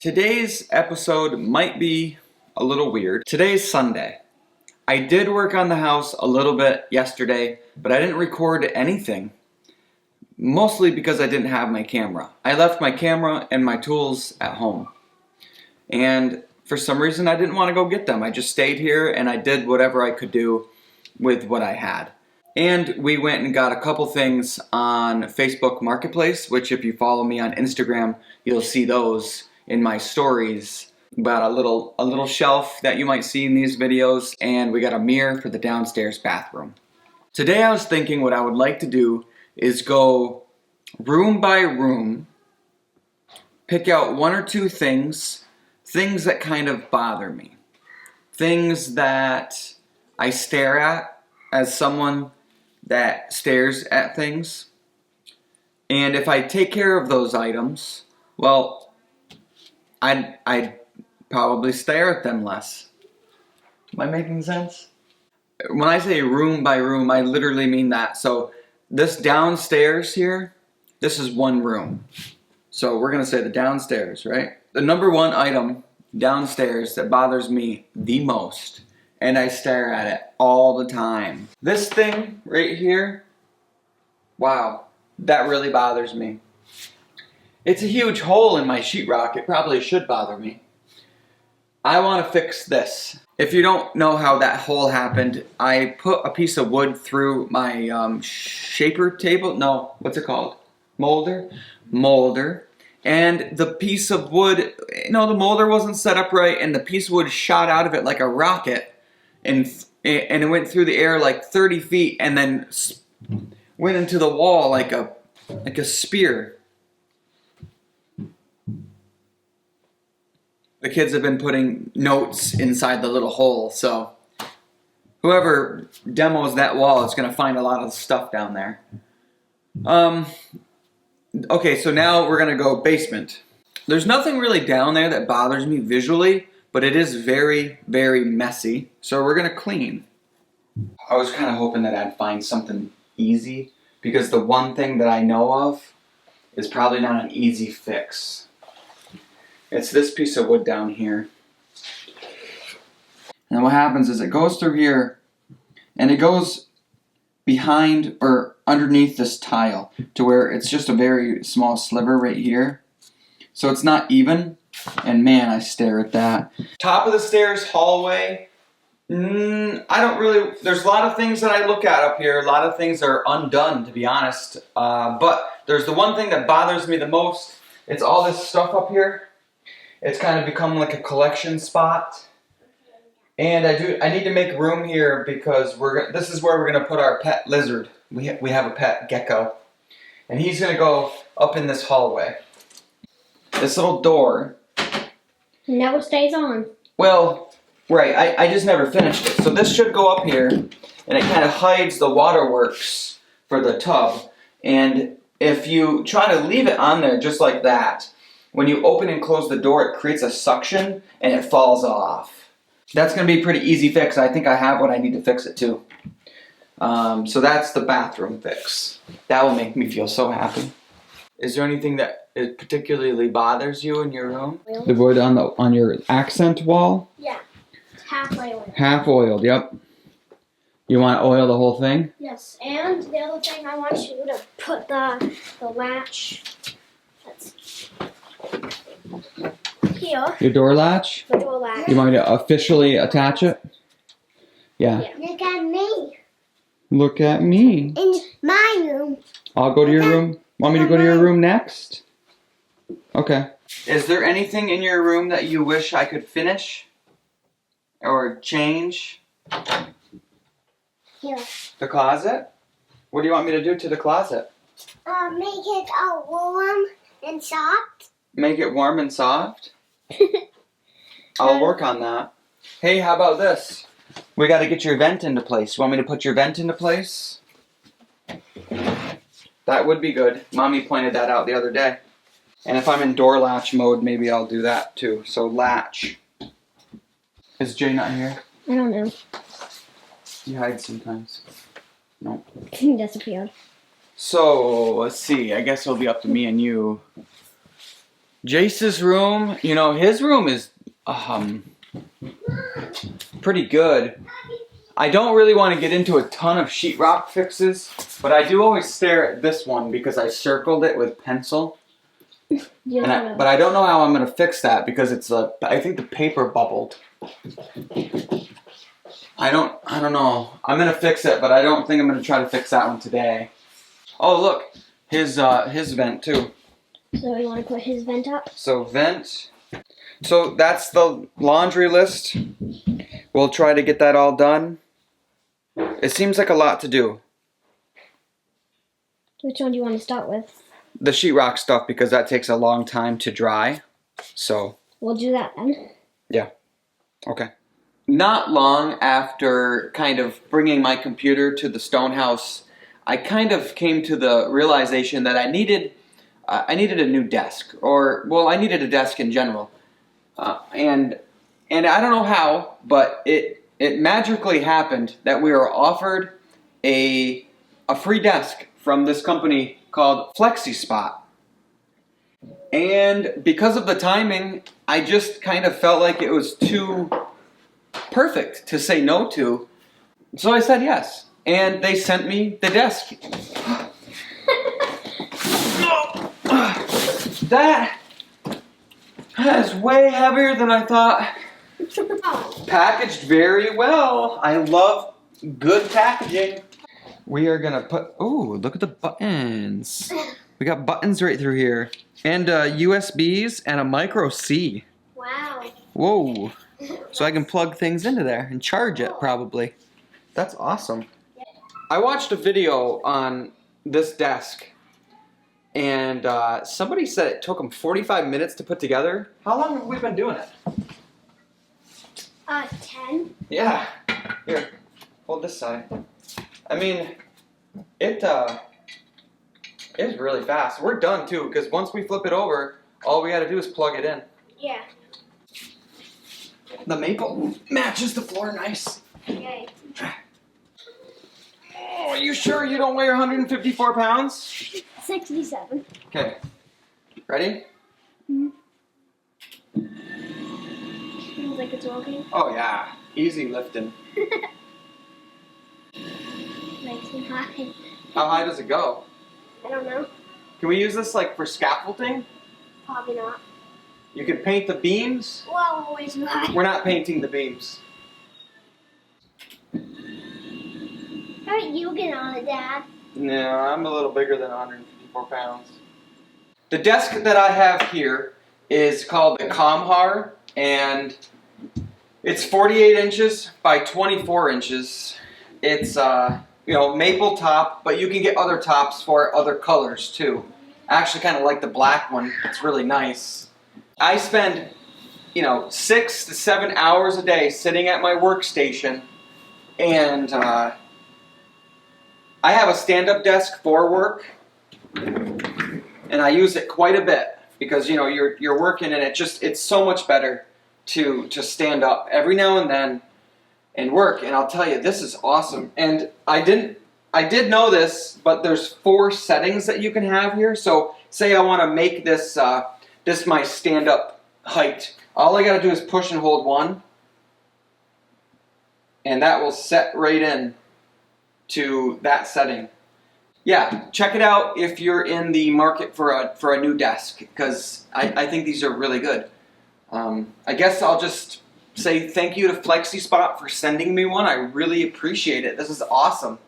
Today's episode might be a little weird. Today's Sunday. I did work on the house a little bit yesterday, but I didn't record anything. Mostly because I didn't have my camera. I left my camera and my tools at home. And for some reason I didn't want to go get them. I just stayed here and I did whatever I could do with what I had. And we went and got a couple things on Facebook Marketplace, which if you follow me on Instagram, you'll see those in my stories. About a little shelf that you might see in these videos, and we got a mirror for the downstairs bathroom. Today I was thinking what I would like to do is go room by room, pick out one or two things that kind of bother me. Things that I stare at as someone that stares at things. And if I take care of those items, well, I'd probably stare at them less. Am I making sense? When I say room by room, I literally mean that. So this downstairs here, this is one room. So we're gonna say the downstairs, right? The number one item downstairs that bothers me the most, and I stare at it all the time. This thing right here, wow, that really bothers me. It's a huge hole in my sheetrock. It probably should bother me. I want to fix this. If you don't know how that hole happened, I put a piece of wood through my shaper table. No, what's it called? Molder? Molder. And the piece of wood, the molder wasn't set up right, and the piece of wood shot out of it like a rocket, and it went through the air like 30 feet, and then went into the wall like a spear. The kids have been putting notes inside the little hole, so whoever demos that wall is going to find a lot of stuff down there. Okay, so now we're going to go basement. There's nothing really down there that bothers me visually, but it is very, very messy, so we're going to clean. I was kind of hoping that I'd find something easy, because the one thing that I know of is probably not an easy fix. It's this piece of wood down here. And then what happens is it goes through here, and it goes behind or underneath this tile to where it's just a very small sliver right here. So it's not even, and man, I stare at that. Top of the stairs, hallway. I don't really, there's a lot of things that I look at up here. A lot of things are undone, to be honest. But there's the one thing that bothers me the most. It's all this stuff up here. It's kind of become like a collection spot. And I need to make room here because this is where we're going to put our pet lizard. We have a pet gecko. And he's going to go up in this hallway. This little door. Never stays on. Well, right, I just never finished it. So this should go up here, and it kind of hides the waterworks for the tub. And if you try to leave it on there just like that, when you open and close the door, it creates a suction, and it falls off. That's going to be a pretty easy fix. I think I have what I need to fix it too. So that's the bathroom fix. That will make me feel so happy. Is there anything that particularly bothers you in your room? The wood on your accent wall? Yeah, it's half oiled. Half oiled, yep. You want to oil the whole thing? Yes, and the other thing I want you to put the latch. Here. Your door latch? The door latch. You want me to officially attach it? Yeah. Look at me. Look at me. In my room. I'll go to your room. Want me to go to your room next? Okay. Is there anything in your room that you wish I could finish? Or change? Here. The closet? What do you want me to do to the closet? Make it all warm and soft. Make it warm and soft? I'll work on that. Hey, how about this? We got to get your vent into place. You want me to put your vent into place? That would be good. Mommy pointed that out the other day. And if I'm in door latch mode, maybe I'll do that too. So latch. Is Jay not here? I don't know. He hides sometimes. No. He disappeared. So, let's see. I guess it'll be up to me and you. Jace's room, you know, his room is pretty good. I don't really want to get into a ton of sheetrock fixes, but I do always stare at this one because I circled it with pencil. But I don't know how I'm going to fix that because I think the paper bubbled. I don't know. I'm going to fix it, but I don't think I'm going to try to fix that one today. Oh, look. His vent too. So you want to put his vent up? So vent. So that's the laundry list. We'll try to get that all done. It seems like a lot to do. Which one do you want to start with? The sheetrock stuff because that takes a long time to dry. So we'll do that then. Yeah. Okay. Not long after kind of bringing my computer to the stone house, I kind of came to the realization that I needed a new desk, or well, I needed a desk in general, and I don't know how, but it magically happened that we were offered a free desk from this company called Flexispot, and because of the timing, I just kind of felt like it was too perfect to say no to, so I said yes. And they sent me the desk. That is way heavier than I thought. Packaged very well. I love good packaging. We are gonna put, ooh, look at the buttons. We got buttons right through here. And USBs and a micro C. Wow. Whoa. So I can plug things into there and charge it probably. That's awesome. I watched a video on this desk, and somebody said it took them 45 minutes to put together. How long have we been doing it? 10. Yeah. Here, hold this side. I mean, it is really fast. We're done too, because once we flip it over, all we got to do is plug it in. Yeah. The maple matches the floor nice. Okay. Oh, are you sure you don't weigh 154 pounds? 67. Okay. Ready? Mm-hmm. Seems like it's working. Oh yeah. Easy lifting. Nice and high. How high does it go? I don't know. Can we use this like for scaffolding? Probably not. You could paint the beams. Whoa, way too high. We're not painting the beams. How about you get on it, Dad? No, I'm a little bigger than 154 pounds. The desk that I have here is called the Comhar, and it's 48 inches by 24 inches. It's maple top, but you can get other tops for other colors too. I actually kind of like the black one. It's really nice. I spend 6 to 7 hours a day sitting at my workstation, and I have a stand-up desk for work, and I use it quite a bit because you're working, and it's so much better to stand up every now and then and work. And I'll tell you, this is awesome. And I did know this, but there's 4 settings that you can have here. So say I want to make this my stand-up height. All I got to do is push and hold 1, and that will set right in to that setting. Yeah, check it out if you're in the market for a new desk, because I think these are really good. I guess I'll just say thank you to Flexispot for sending me one. I really appreciate it. This is awesome.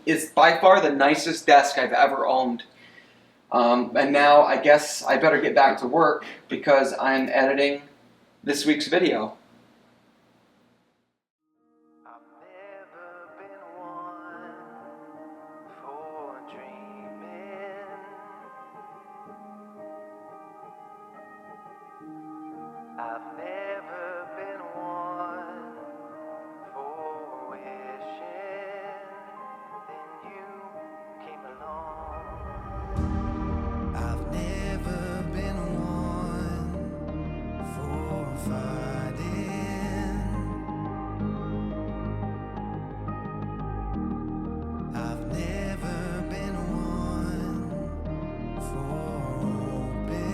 It's by far the nicest desk I've ever owned. And now I guess I better get back to work because I'm editing this week's video. I've never been one for wishing, then you came along. I've never been one for fighting. I've never been one for hoping.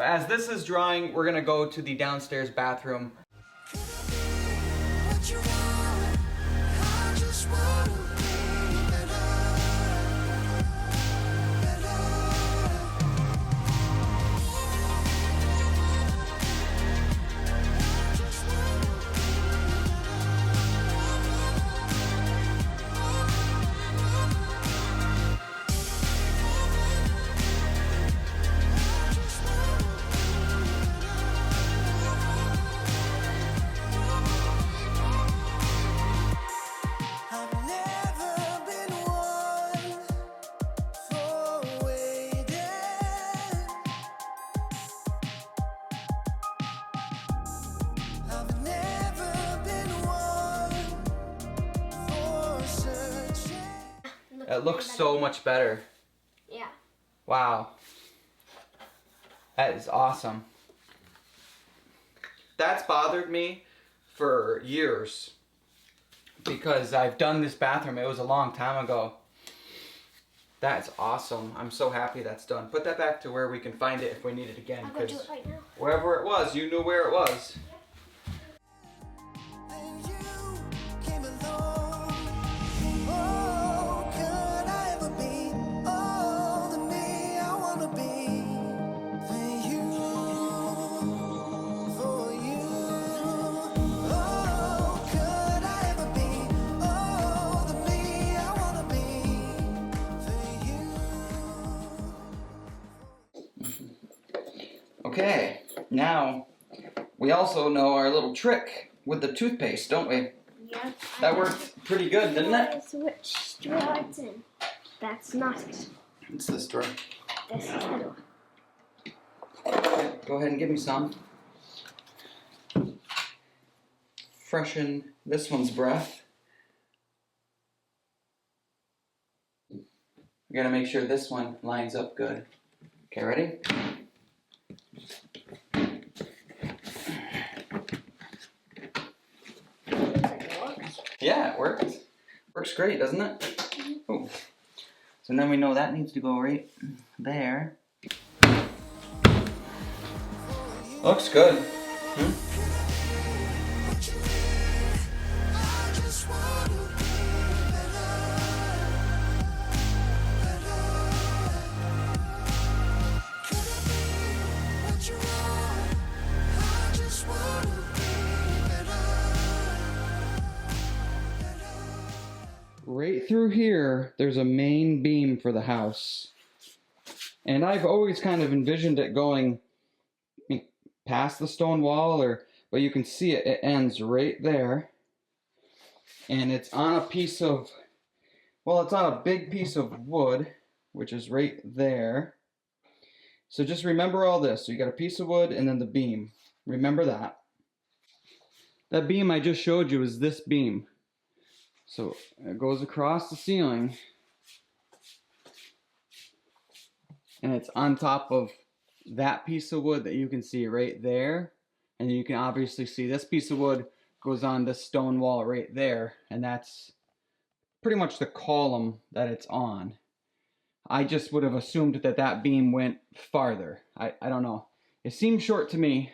as this is drying, we're gonna go to the downstairs bathroom. What you want, I just wanna be better, better. Just wanna I've never been one for waiting. I've never been one for searching. It looks so much better. Yeah. Wow. That is awesome. That's bothered me for years because I've done this bathroom. It was a long time ago. That's awesome. I'm so happy that's done. Put that back to where we can find it if we need it again. I'll go do 'Cause it right now. wherever it was, you knew where it was. Then you came along. Oh, could I ever be all the me I wanna be? Then you, for you. Oh, could I ever be all the me I wanna be? For you. Okay, now we also know our little trick with the toothpaste, don't we? Yeah. That worked pretty good, didn't it? Which straw it's in. That's not it. It's this drawer. This is the door. Go ahead and give me some. Freshen this one's breath. We gotta make sure this one lines up good. Okay, ready? Looks like it works. Yeah, it worked. Works great, doesn't it? Oh. So then we know that needs to go right there. Looks good. Hmm? What you need, I just wanna be better, better. Could it be what you want? I just wanna be better, better. Right through here, there's a main beam for the house. And I've always kind of envisioned it going past the stone wall, but you can see it ends right there. And it's on a piece of, well, it's on a big piece of wood, which is right there. So just remember all this. So you got a piece of wood and then the beam. Remember that. That beam I just showed you is this beam. So it goes across the ceiling and it's on top of that piece of wood that you can see right there. And you can obviously see this piece of wood goes on this stone wall right there, and that's pretty much the column that it's on. I just would have assumed that that beam went farther. I don't know. It seemed short to me.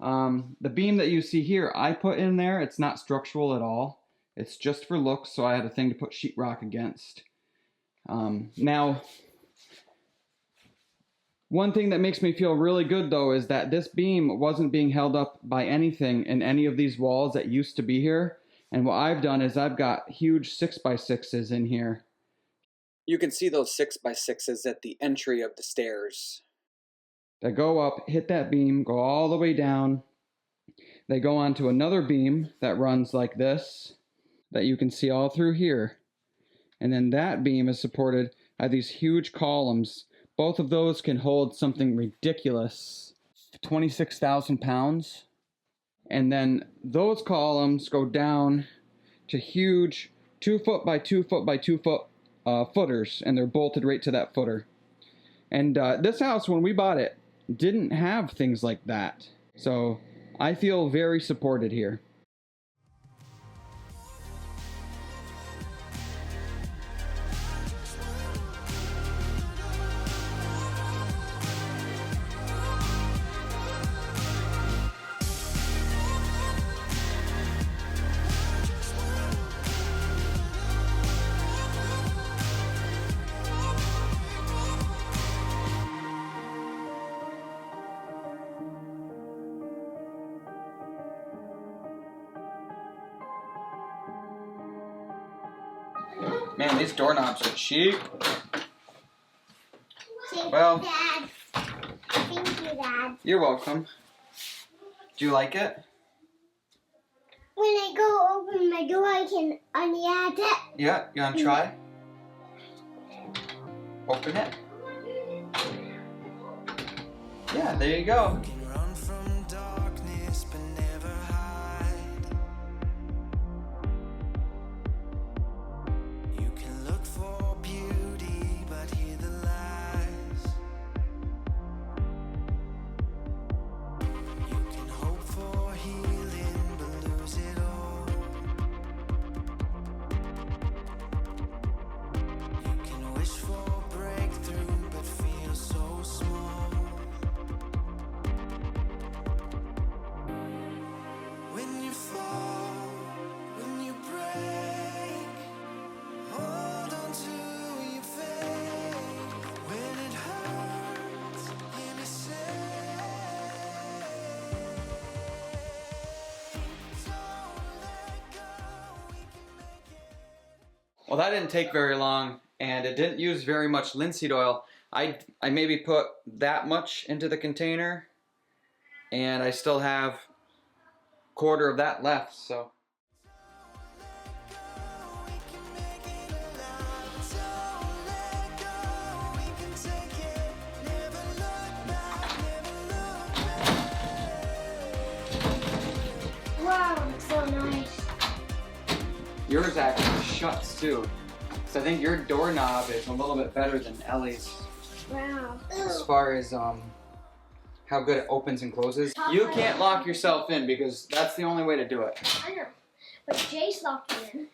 The beam that you see here, I put in there. It's not structural at all. It's just for looks, so I had a thing to put sheetrock against. Now, one thing that makes me feel really good though is that this beam wasn't being held up by anything in any of these walls that used to be here. And what I've done is I've got huge 6x6s in here. You can see those 6x6s at the entry of the stairs. They go up, hit that beam, go all the way down. They go onto another beam that runs like this, that you can see all through here. And then that beam is supported by these huge columns. Both of those can hold something ridiculous, 26,000 pounds. And then those columns go down to huge 2 foot by 2 foot by 2 foot footers, and they're bolted right to that footer. And this house, when we bought it, didn't have things like that. So I feel very supported here. Man, these doorknobs are cheap. Thank Well- you, Dad. Thank you, Dad. You're welcome. Do you like it? When I go open my door, I can unyadd it. Yeah, you wanna try? Open it. Yeah, there you go. You can run from darkness but never hide. You can look for beauty but hear the lies. You can hope for healing but lose it all. You can wish for breakthrough but feel so small. When you fall, when you break, hold on to your faith. When it hurts, hear me say, don't let go, we can make it. Well, that didn't take very long, and it didn't use very much linseed oil. I maybe put that much into the container, and I still have quarter of that left, so. We can make it alive. Don't let go, we can take it. Never look back, never look back. Wow, it's so nice. Yours actually shuts too. So I think your doorknob is a little bit better than Ellie's Wow. as far as how good it opens and closes. You can't lock yourself in because that's the only way to do it. I know. But Jace locked me in.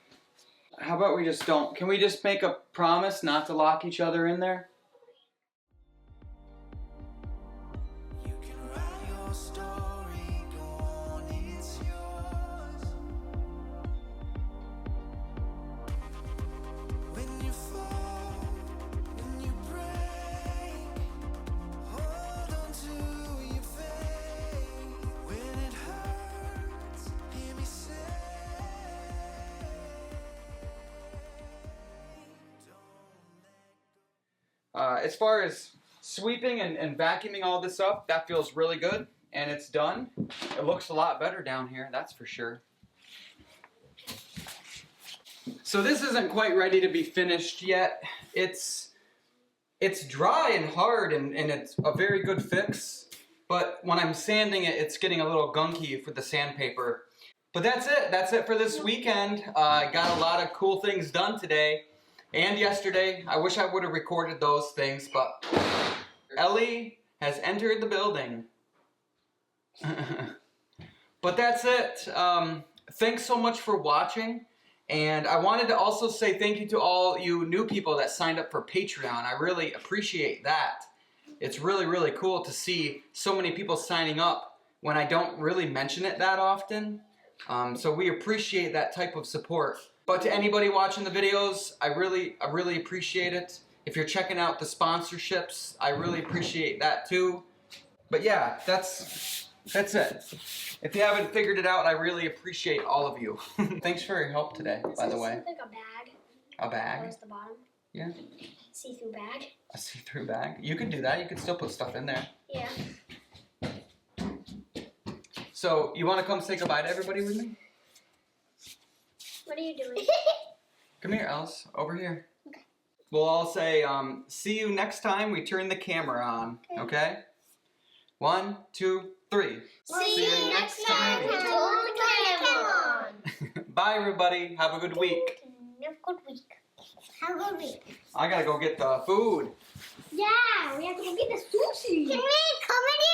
How about we just don't? Can we just make a promise not to lock each other in there? You can write your story, go on, it's yours. When you fall, when you break, hold on to your faith. When it hurts, hear me say, As far as sweeping and vacuuming all this up, that feels really good, and it's done. It looks a lot better down here, that's for sure. So this isn't quite ready to be finished yet. It's dry and hard, and it's a very good fix. But when I'm sanding it, it's getting a little gunky with the sandpaper. But that's it. That's it for this weekend. I got a lot of cool things done today and yesterday. I wish I would have recorded those things, but Ellie has entered the building. But that's it. Thanks so much for watching. And I wanted to also say thank you to all you new people that signed up for Patreon. I really appreciate that. It's really, really cool to see so many people signing up when I don't really mention it that often. So we appreciate that type of support. But to anybody watching the videos, I really appreciate it. If you're checking out the sponsorships, I really appreciate that too. But yeah, that's it. If you haven't figured it out, I really appreciate all of you. Thanks for your help today, by the way. Like a bag. A bag? Towards the bottom. Yeah. See-through bag. A see-through bag? You can do that. You can still put stuff in there. Yeah. So, you want to come say goodbye to everybody with me? What are you doing? Come here, Alice. Over here. Okay. We'll all say, see you next time we turn the camera on. Okay? 1, 2, 3. See you next time. We turn the camera on. Bye, everybody. Have a good week. Have a good week. Have a good week. I gotta go get the food. Yeah, we have to go get the sushi. Can we come with you?